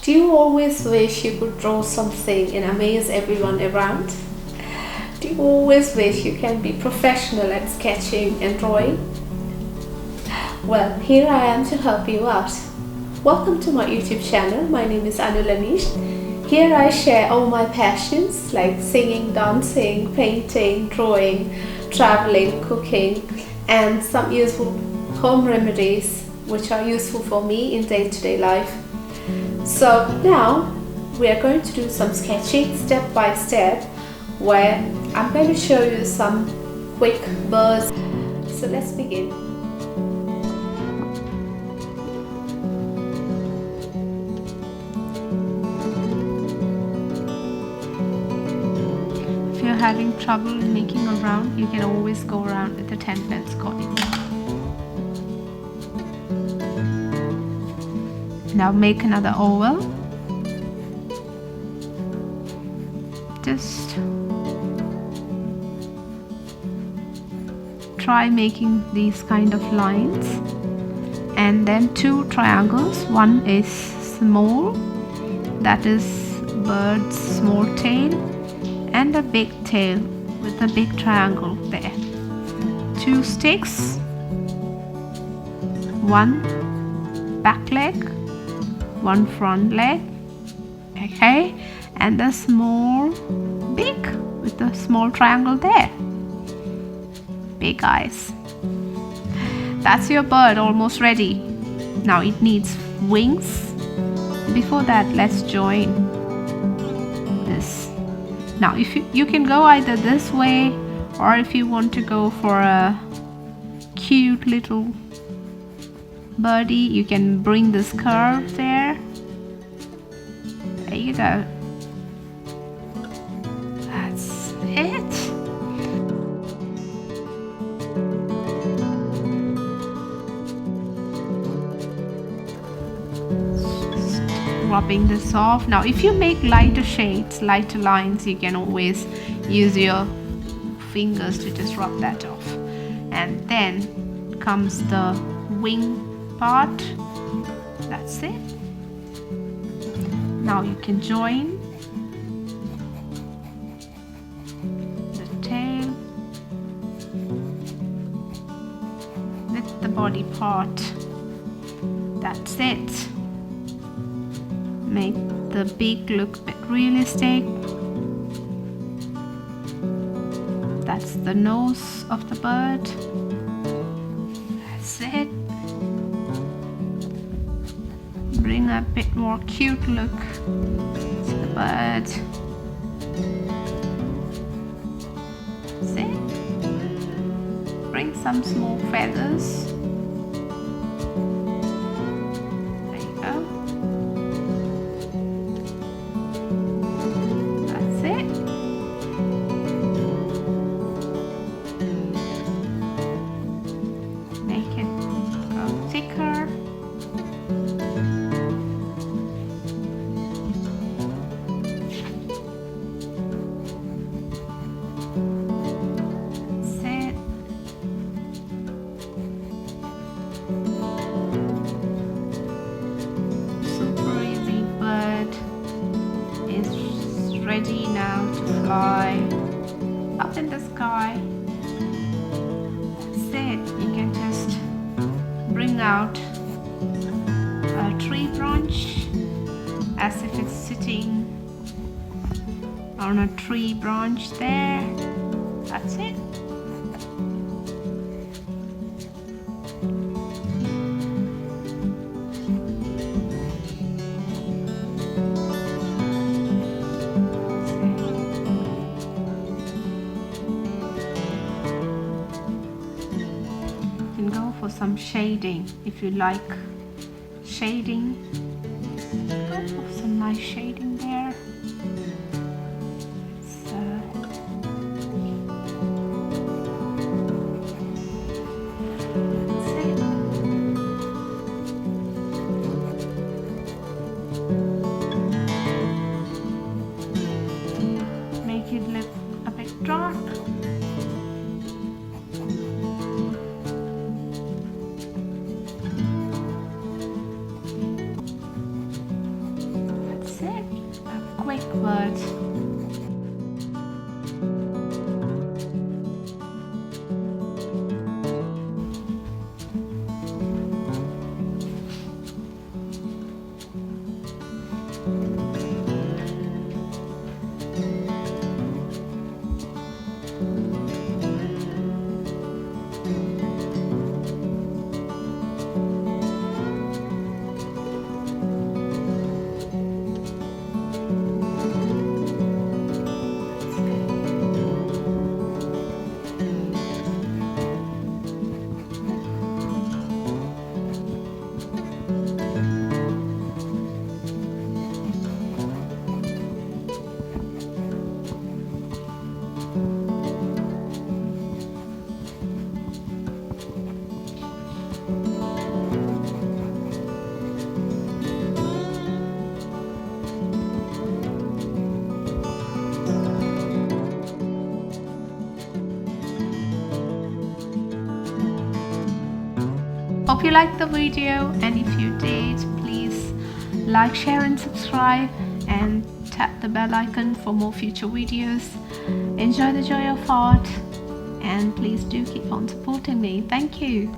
Do you always wish you could draw something and amaze everyone around? Do you always wish you can be professional at sketching and drawing? Well, here I am to help you out. Welcome to my YouTube channel. My name is Lanish. Here I share all my passions like singing, dancing, painting, drawing, traveling, cooking, and some useful home remedies which are useful for me in day-to-day life. So now we are going to do some sketching step by step, where I'm going to show you some quick birds. So let's begin. If you're having trouble making a round, you can always go around with a 10-pence coin. Now make another oval. Just try making these kind of lines, and then two triangles. One is small, that is bird's small tail, and a big tail with a big triangle there. Two sticks, one back leg, one front leg, okay, and a small beak with a small triangle there. Big eyes. That's your bird almost ready. Now it needs wings. Before that, let's join this. Now if you can go either this way, or if you want to go for a cute little birdie, you can bring this curve there. There you go. That's it. Just rubbing this off. Now if you make lighter shades, lighter lines, you can always use your fingers to just rub that off. And then comes the wing part. That's it. Now you can join the tail with the body part. That's it. Make the beak look a bit realistic. That's the nose of the bird. That's it. Bring a bit more cute look to the bird. That's it. Bring some small feathers. There you go. That's it. Make it go thicker. Ready now to fly up in the sky. That's it. You can just bring out a tree branch as if it's sitting on a tree branch there. That's it. For some shading, if you like shading, go for some nice shading there. That's it. Make it look a bit dark. liquid. Hope you liked the video, and if you did, please like, share and subscribe, and tap the bell icon for more future videos. Enjoy the joy of art, and please do keep on supporting me. Thank you.